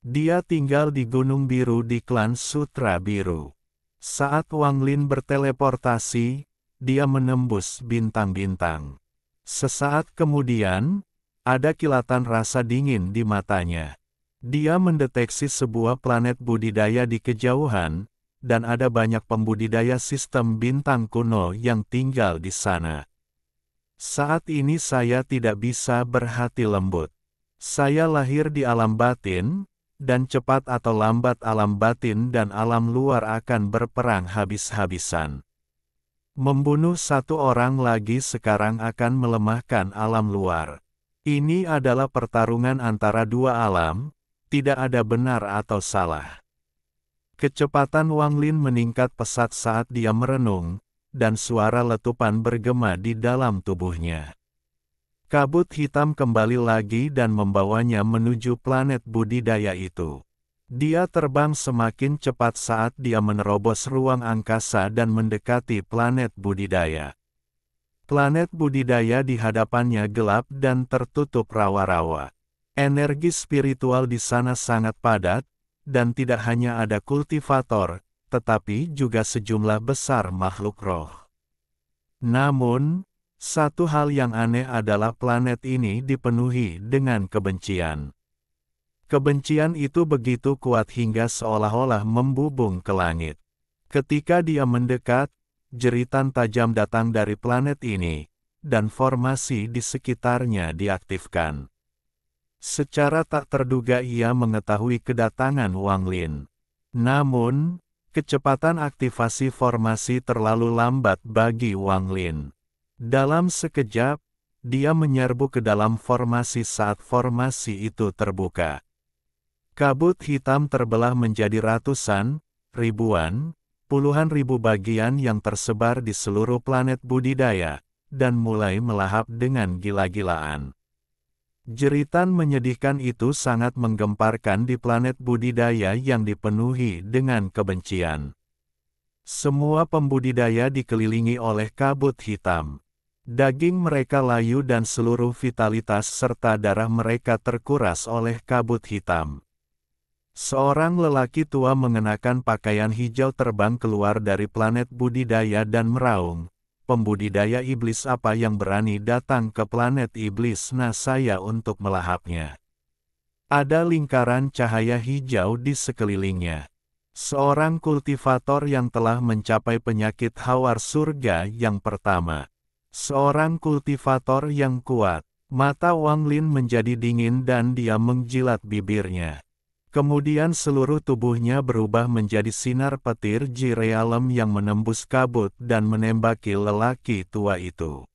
Dia tinggal di Gunung Biru di klan Sutra Biru. Saat Wang Lin berteleportasi, dia menembus bintang-bintang. Sesaat kemudian, ada kilatan rasa dingin di matanya. Dia mendeteksi sebuah planet budidaya di kejauhan, dan ada banyak pembudidaya sistem bintang kuno yang tinggal di sana. Saat ini saya tidak bisa berhati lembut. Saya lahir di alam batin, dan cepat atau lambat alam batin dan alam luar akan berperang habis-habisan. Membunuh satu orang lagi sekarang akan melemahkan alam luar. Ini adalah pertarungan antara dua alam, tidak ada benar atau salah. Kecepatan Wang Lin meningkat pesat saat dia merenung, dan suara letupan bergema di dalam tubuhnya. Kabut hitam kembali lagi dan membawanya menuju planet budidaya itu. Dia terbang semakin cepat saat dia menerobos ruang angkasa dan mendekati planet budidaya. Planet budidaya di hadapannya gelap dan tertutup rawa-rawa. Energi spiritual di sana sangat padat, dan tidak hanya ada kultivator, tetapi juga sejumlah besar makhluk roh. Namun, satu hal yang aneh adalah planet ini dipenuhi dengan kebencian. Kebencian itu begitu kuat hingga seolah-olah membubung ke langit. Ketika dia mendekat, jeritan tajam datang dari planet ini, dan formasi di sekitarnya diaktifkan. Secara tak terduga ia mengetahui kedatangan Wang Lin. Namun, kecepatan aktivasi formasi terlalu lambat bagi Wang Lin. Dalam sekejap, dia menyerbu ke dalam formasi saat formasi itu terbuka. Kabut hitam terbelah menjadi ratusan, ribuan, puluhan ribu bagian yang tersebar di seluruh planet budidaya, dan mulai melahap dengan gila-gilaan. Jeritan menyedihkan itu sangat menggemparkan di planet budidaya yang dipenuhi dengan kebencian. Semua pembudidaya dikelilingi oleh kabut hitam. Daging mereka layu dan seluruh vitalitas serta darah mereka terkuras oleh kabut hitam. Seorang lelaki tua mengenakan pakaian hijau terbang keluar dari planet budidaya dan meraung, "Pembudidaya iblis apa yang berani datang ke planet iblis saya untuk melahapnya?" Ada lingkaran cahaya hijau di sekelilingnya. Seorang kultivator yang telah mencapai penyakit hawar surga yang pertama. Seorang kultivator yang kuat. Mata Wang Lin menjadi dingin dan dia menjilat bibirnya. Kemudian seluruh tubuhnya berubah menjadi sinar petir Ji-realem yang menembus kabut dan menembaki lelaki tua itu.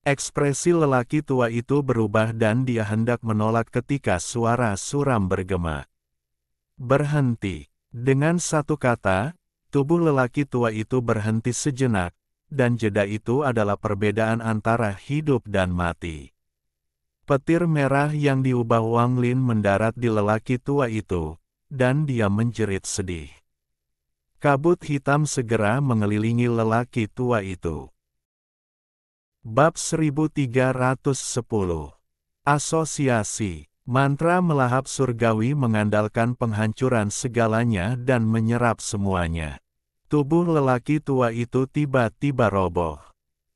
Ekspresi lelaki tua itu berubah dan dia hendak menolak ketika suara suram bergema. "Berhenti." Dengan satu kata, tubuh lelaki tua itu berhenti sejenak, dan jeda itu adalah perbedaan antara hidup dan mati. Petir merah yang diubah Wang Lin mendarat di lelaki tua itu, dan dia menjerit sedih. Kabut hitam segera mengelilingi lelaki tua itu. Bab 1310. Asosiasi. Mantra melahap surgawi mengandalkan penghancuran segalanya dan menyerap semuanya. Tubuh lelaki tua itu tiba-tiba roboh.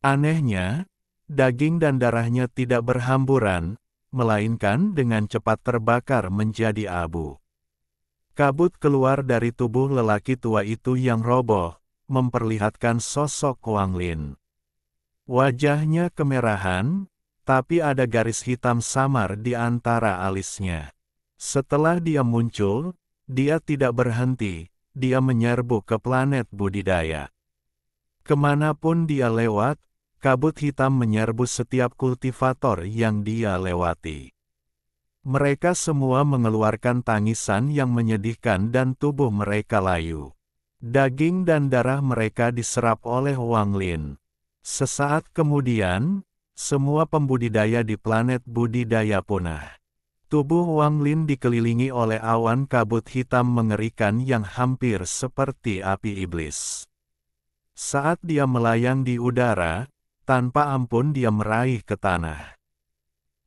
Anehnya, daging dan darahnya tidak berhamburan, melainkan dengan cepat terbakar menjadi abu. Kabut keluar dari tubuh lelaki tua itu yang roboh, memperlihatkan sosok Wang Lin. Wajahnya kemerahan, tapi ada garis hitam samar di antara alisnya. Setelah dia muncul, dia tidak berhenti, dia menyerbu ke planet budidaya. Kemanapun dia lewat, kabut hitam menyerbu setiap kultivator yang dia lewati. Mereka semua mengeluarkan tangisan yang menyedihkan dan tubuh mereka layu. Daging dan darah mereka diserap oleh Wang Lin. Sesaat kemudian, semua pembudidaya di planet budidaya punah. Tubuh Wang Lin dikelilingi oleh awan kabut hitam mengerikan yang hampir seperti api iblis. Saat dia melayang di udara, tanpa ampun dia meraih ke tanah.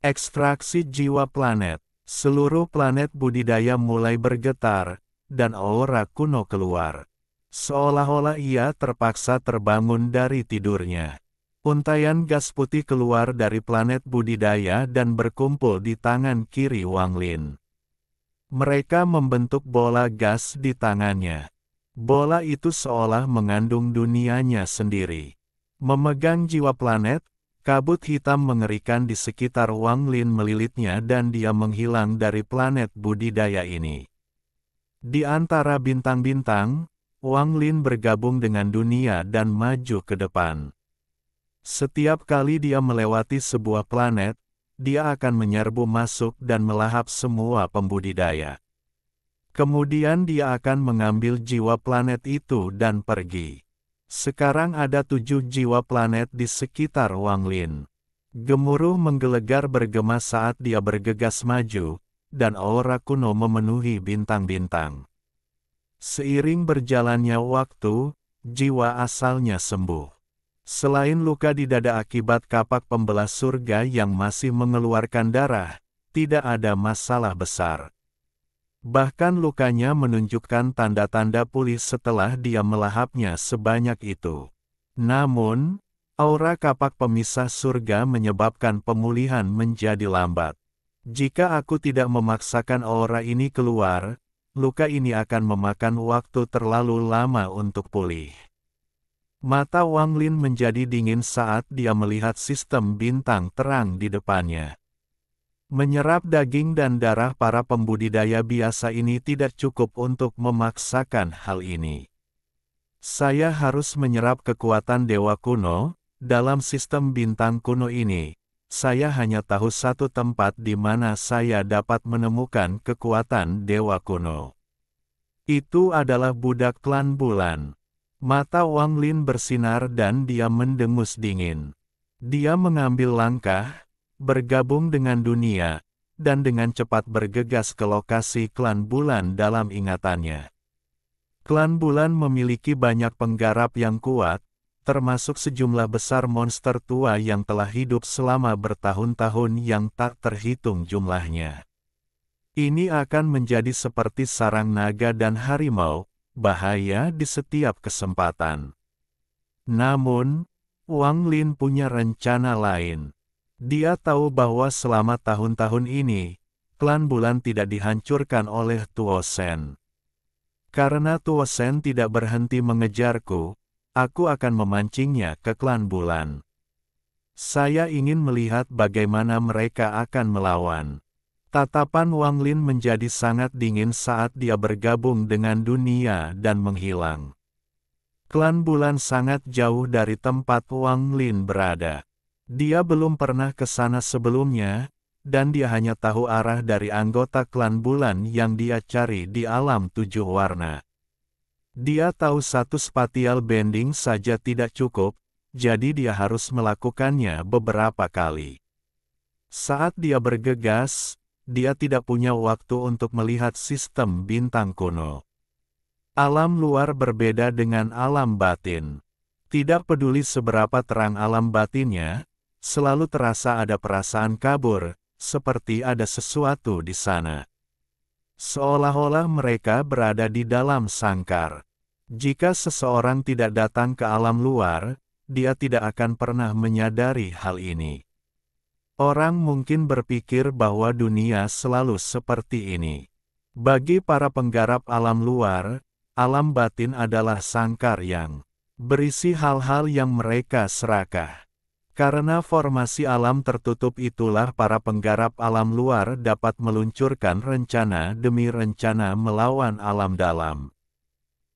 Ekstraksi jiwa planet. Seluruh planet budidaya mulai bergetar, dan aura kuno keluar. Seolah-olah ia terpaksa terbangun dari tidurnya. Untaian gas putih keluar dari planet budidaya dan berkumpul di tangan kiri Wang Lin. Mereka membentuk bola gas di tangannya. Bola itu seolah mengandung dunianya sendiri. Memegang jiwa planet, kabut hitam mengerikan di sekitar Wang Lin melilitnya dan dia menghilang dari planet budidaya ini. Di antara bintang-bintang, Wang Lin bergabung dengan dunia dan maju ke depan. Setiap kali dia melewati sebuah planet, dia akan menyerbu masuk dan melahap semua pembudidaya. Kemudian dia akan mengambil jiwa planet itu dan pergi. Sekarang ada 7 jiwa planet di sekitar Wang Lin. Gemuruh menggelegar bergema saat dia bergegas maju, dan aura kuno memenuhi bintang-bintang. Seiring berjalannya waktu, jiwa asalnya sembuh. Selain luka di dada akibat kapak pembelah surga yang masih mengeluarkan darah, tidak ada masalah besar. Bahkan lukanya menunjukkan tanda-tanda pulih setelah dia melahapnya sebanyak itu. Namun, aura kapak pemisah surga menyebabkan pemulihan menjadi lambat. Jika aku tidak memaksakan aura ini keluar, luka ini akan memakan waktu terlalu lama untuk pulih. Mata Wang Lin menjadi dingin saat dia melihat sistem bintang terang di depannya. Menyerap daging dan darah para pembudidaya biasa ini tidak cukup untuk memaksakan hal ini. Saya harus menyerap kekuatan dewa kuno. Dalam sistem bintang kuno ini, saya hanya tahu satu tempat di mana saya dapat menemukan kekuatan dewa kuno. Itu adalah budak klan bulan. Mata Wang Lin bersinar dan dia mendengus dingin. Dia mengambil langkah, bergabung dengan dunia, dan dengan cepat bergegas ke lokasi klan bulan dalam ingatannya. Klan bulan memiliki banyak penggarap yang kuat, termasuk sejumlah besar monster tua yang telah hidup selama bertahun-tahun yang tak terhitung jumlahnya. Ini akan menjadi seperti sarang naga dan harimau, bahaya di setiap kesempatan. Namun, Wang Lin punya rencana lain. Dia tahu bahwa selama tahun-tahun ini, klan bulan tidak dihancurkan oleh Tuo Shen. Karena Tuo Shen tidak berhenti mengejarku, aku akan memancingnya ke klan bulan. Saya ingin melihat bagaimana mereka akan melawan. Tatapan Wang Lin menjadi sangat dingin saat dia bergabung dengan dunia dan menghilang. Klan bulan sangat jauh dari tempat Wang Lin berada. Dia belum pernah ke sana sebelumnya, dan dia hanya tahu arah dari anggota klan bulan yang dia cari di alam 7 warna. Dia tahu satu spatial bending saja tidak cukup, jadi dia harus melakukannya beberapa kali. Saat dia bergegas, dia tidak punya waktu untuk melihat sistem bintang kuno. Alam luar berbeda dengan alam batin. Tidak peduli seberapa terang alam batinnya, selalu terasa ada perasaan kabur, seperti ada sesuatu di sana. Seolah-olah mereka berada di dalam sangkar. Jika seseorang tidak datang ke alam luar, dia tidak akan pernah menyadari hal ini. Orang mungkin berpikir bahwa dunia selalu seperti ini. Bagi para penggarap alam luar, alam batin adalah sangkar yang berisi hal-hal yang mereka serakah. Karena formasi alam tertutup itulah para penggarap alam luar dapat meluncurkan rencana demi rencana melawan alam dalam.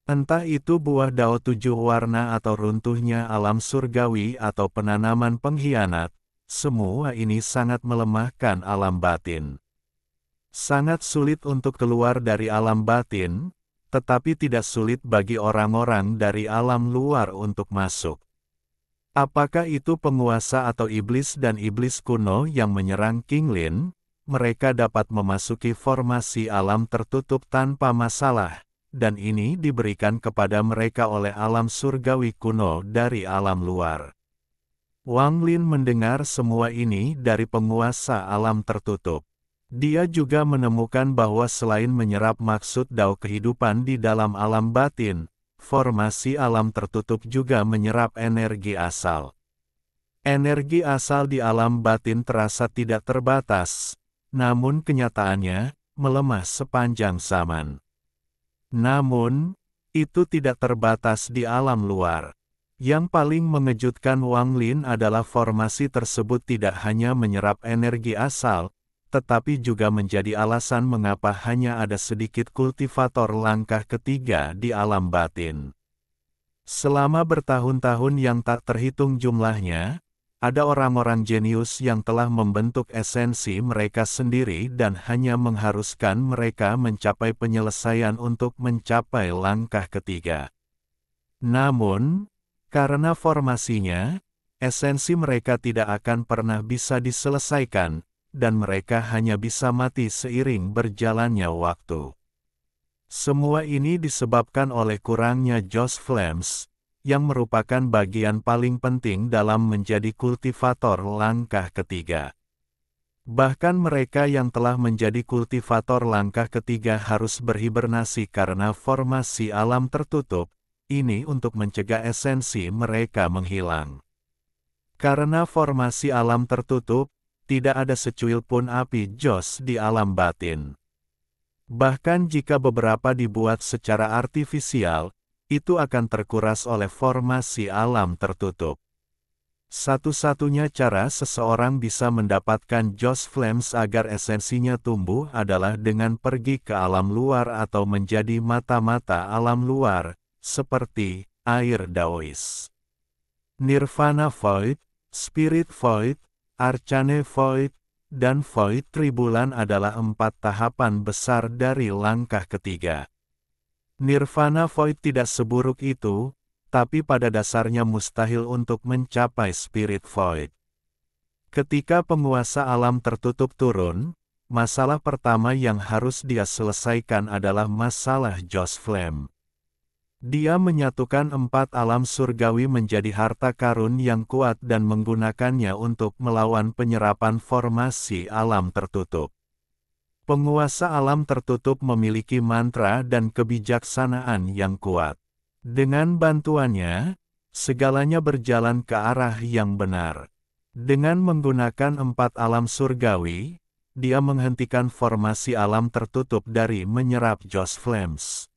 Entah itu buah dao 7 warna atau runtuhnya alam surgawi atau penanaman pengkhianat, semua ini sangat melemahkan alam batin. Sangat sulit untuk keluar dari alam batin, tetapi tidak sulit bagi orang-orang dari alam luar untuk masuk. Apakah itu penguasa atau iblis dan iblis kuno yang menyerang King Lin? Mereka dapat memasuki formasi alam tertutup tanpa masalah, dan ini diberikan kepada mereka oleh alam surgawi kuno dari alam luar. Wang Lin mendengar semua ini dari penguasa alam tertutup. Dia juga menemukan bahwa selain menyerap maksud dao kehidupan di dalam alam batin, formasi alam tertutup juga menyerap energi asal. Energi asal di alam batin terasa tidak terbatas, namun kenyataannya melemah sepanjang zaman. Namun, itu tidak terbatas di alam luar. Yang paling mengejutkan Wang Lin adalah formasi tersebut tidak hanya menyerap energi asal, tetapi juga menjadi alasan mengapa hanya ada sedikit kultivator langkah ketiga di alam batin. Selama bertahun-tahun yang tak terhitung jumlahnya, ada orang-orang jenius yang telah membentuk esensi mereka sendiri dan hanya mengharuskan mereka mencapai penyelesaian untuk mencapai langkah ketiga. Namun, Karena formasinya, esensi mereka tidak akan pernah bisa diselesaikan, dan mereka hanya bisa mati seiring berjalannya waktu. Semua ini disebabkan oleh kurangnya Joss Flames, yang merupakan bagian paling penting dalam menjadi kultivator langkah ketiga. Bahkan mereka yang telah menjadi kultivator langkah ketiga harus berhibernasi karena formasi alam tertutup, ini untuk mencegah esensi mereka menghilang. Karena formasi alam tertutup, tidak ada secuil pun api Joss di alam batin. Bahkan jika beberapa dibuat secara artifisial, itu akan terkuras oleh formasi alam tertutup. Satu-satunya cara seseorang bisa mendapatkan Joss Flames agar esensinya tumbuh adalah dengan pergi ke alam luar atau menjadi mata-mata alam luar, seperti air Daois. Nirvana Void, Spirit Void, Arcane Void, dan Void Tribulan adalah 4 tahapan besar dari langkah ketiga. Nirvana Void tidak seburuk itu, tapi pada dasarnya mustahil untuk mencapai Spirit Void. Ketika penguasa alam tertutup turun, masalah pertama yang harus dia selesaikan adalah masalah Joss Flame. Dia menyatukan 4 alam surgawi menjadi harta karun yang kuat dan menggunakannya untuk melawan penyerapan formasi alam tertutup. Penguasa alam tertutup memiliki mantra dan kebijaksanaan yang kuat. Dengan bantuannya, segalanya berjalan ke arah yang benar. Dengan menggunakan 4 alam surgawi, dia menghentikan formasi alam tertutup dari menyerap Joss Flames.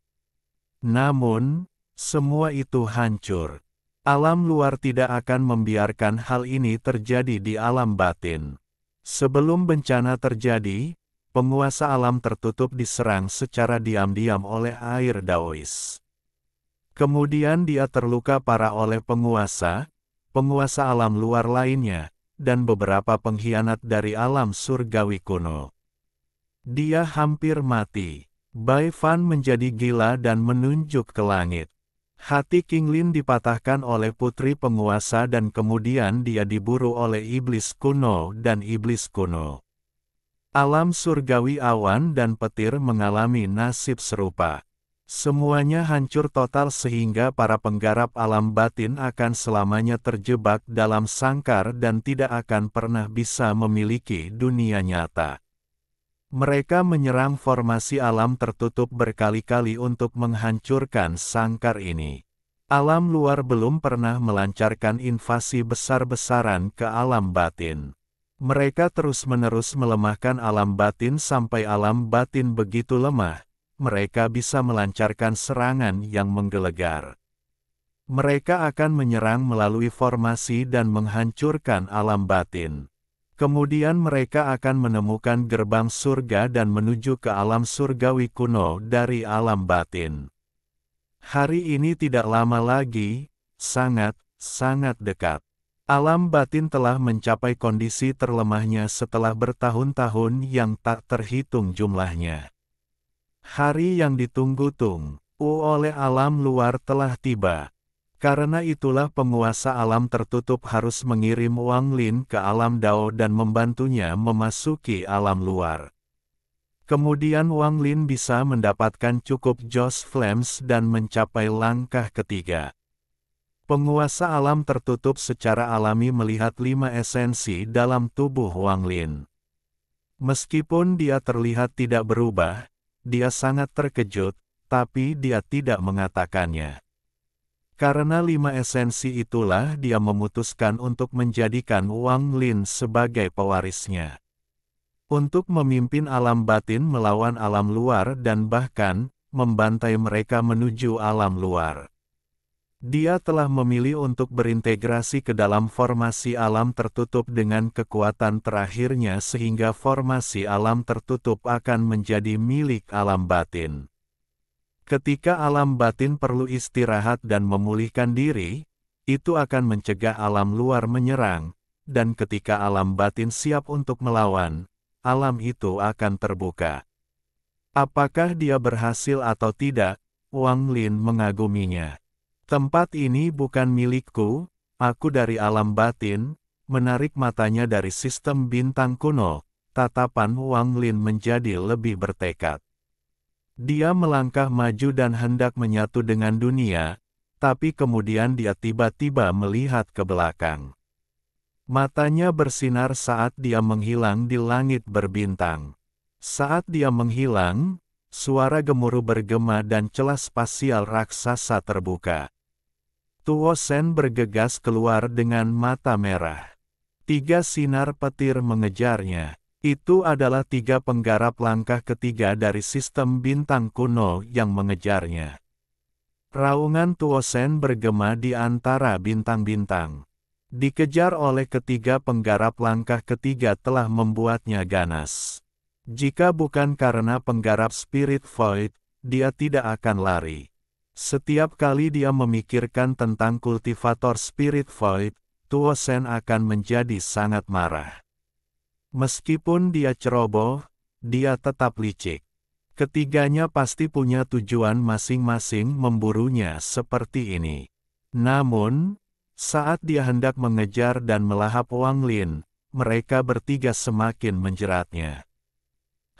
Namun, semua itu hancur. Alam luar tidak akan membiarkan hal ini terjadi di alam batin. Sebelum bencana terjadi, penguasa alam tertutup diserang secara diam-diam oleh air Daois. Kemudian dia terluka parah oleh penguasa alam luar lainnya, dan beberapa pengkhianat dari alam surgawi kuno. Dia hampir mati. Bai Fan menjadi gila dan menunjuk ke langit. Hati King Lin dipatahkan oleh putri penguasa dan kemudian dia diburu oleh iblis kuno dan iblis kuno. Alam surgawi awan dan petir mengalami nasib serupa. Semuanya hancur total sehingga para penggarap alam batin akan selamanya terjebak dalam sangkar dan tidak akan pernah bisa memiliki dunia nyata. Mereka menyerang formasi alam tertutup berkali-kali untuk menghancurkan sangkar ini. Alam luar belum pernah melancarkan invasi besar-besaran ke alam batin. Mereka terus-menerus melemahkan alam batin sampai alam batin begitu lemah, mereka bisa melancarkan serangan yang menggelegar. Mereka akan menyerang melalui formasi dan menghancurkan alam batin. Kemudian mereka akan menemukan gerbang surga dan menuju ke alam surgawi kuno dari alam batin. Hari ini tidak lama lagi, sangat dekat. Alam batin telah mencapai kondisi terlemahnya setelah bertahun-tahun yang tak terhitung jumlahnya. Hari yang ditunggu-tunggu oleh alam luar telah tiba. Karena itulah penguasa alam tertutup harus mengirim Wang Lin ke alam Dao dan membantunya memasuki alam luar. Kemudian Wang Lin bisa mendapatkan cukup Joss Flames dan mencapai langkah ketiga. Penguasa alam tertutup secara alami melihat 5 esensi dalam tubuh Wang Lin. Meskipun dia terlihat tidak berubah, dia sangat terkejut, tapi dia tidak mengatakannya. Karena 5 esensi itulah dia memutuskan untuk menjadikan Wang Lin sebagai pewarisnya. Untuk memimpin alam batin melawan alam luar dan bahkan, membantai mereka menuju alam luar. Dia telah memilih untuk berintegrasi ke dalam formasi alam tertutup dengan kekuatan terakhirnya sehingga formasi alam tertutup akan menjadi milik alam batin. Ketika alam batin perlu istirahat dan memulihkan diri, itu akan mencegah alam luar menyerang, dan ketika alam batin siap untuk melawan, alam itu akan terbuka. Apakah dia berhasil atau tidak, Wang Lin mengaguminya. Tempat ini bukan milikku, aku dari alam batin, menarik matanya dari sistem bintang kuno, tatapan Wang Lin menjadi lebih bertekad. Dia melangkah maju dan hendak menyatu dengan dunia, tapi kemudian dia tiba-tiba melihat ke belakang. Matanya bersinar saat dia menghilang di langit berbintang. Saat dia menghilang, suara gemuruh bergema dan celah spasial raksasa terbuka. Tuo Sen bergegas keluar dengan mata merah. 3 sinar petir mengejarnya. Itu adalah 3 penggarap langkah ketiga dari sistem bintang kuno yang mengejarnya. Raungan Tuo Sen bergema di antara bintang-bintang. Dikejar oleh ketiga penggarap langkah ketiga telah membuatnya ganas. Jika bukan karena penggarap Spirit Void, dia tidak akan lari. Setiap kali dia memikirkan tentang kultivator Spirit Void, Tuo Sen akan menjadi sangat marah. Meskipun dia ceroboh, dia tetap licik. Ketiganya pasti punya tujuan masing-masing memburunya seperti ini. Namun, saat dia hendak mengejar dan melahap Wang Lin, mereka bertiga semakin menjeratnya.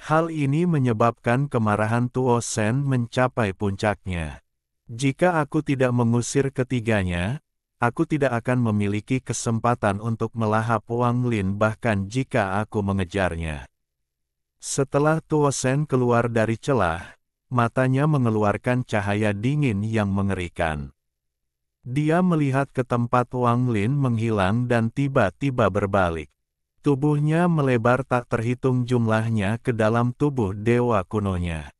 Hal ini menyebabkan kemarahan Tuo Sen mencapai puncaknya. Jika aku tidak mengusir ketiganya, aku tidak akan memiliki kesempatan untuk melahap Wang Lin bahkan jika aku mengejarnya. Setelah Tuo Sen keluar dari celah, matanya mengeluarkan cahaya dingin yang mengerikan. Dia melihat ke tempat Wang Lin menghilang dan tiba-tiba berbalik. Tubuhnya melebar tak terhitung jumlahnya ke dalam tubuh dewa kunonya.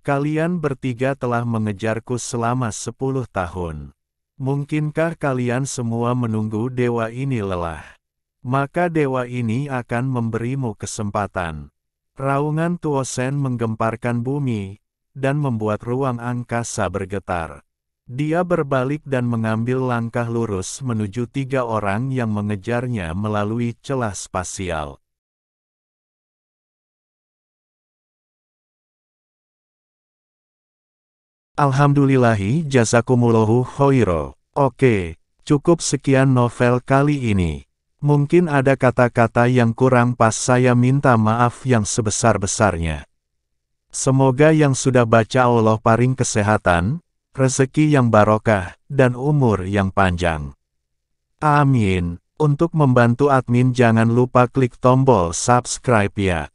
Kalian bertiga telah mengejarku selama 10 tahun. Mungkinkah kalian semua menunggu dewa ini lelah? Maka dewa ini akan memberimu kesempatan. Raungan Tuo Sen menggemparkan bumi, dan membuat ruang angkasa bergetar. Dia berbalik dan mengambil langkah lurus menuju 3 orang yang mengejarnya melalui celah spasial. Alhamdulillahi jazakumullahu khoiro. Oke, cukup sekian novel kali ini. Mungkin ada kata-kata yang kurang pas, saya minta maaf yang sebesar-besarnya. Semoga yang sudah baca Allah paring kesehatan, rezeki yang barokah, dan umur yang panjang. Amin. Untuk membantu admin jangan lupa klik tombol subscribe ya.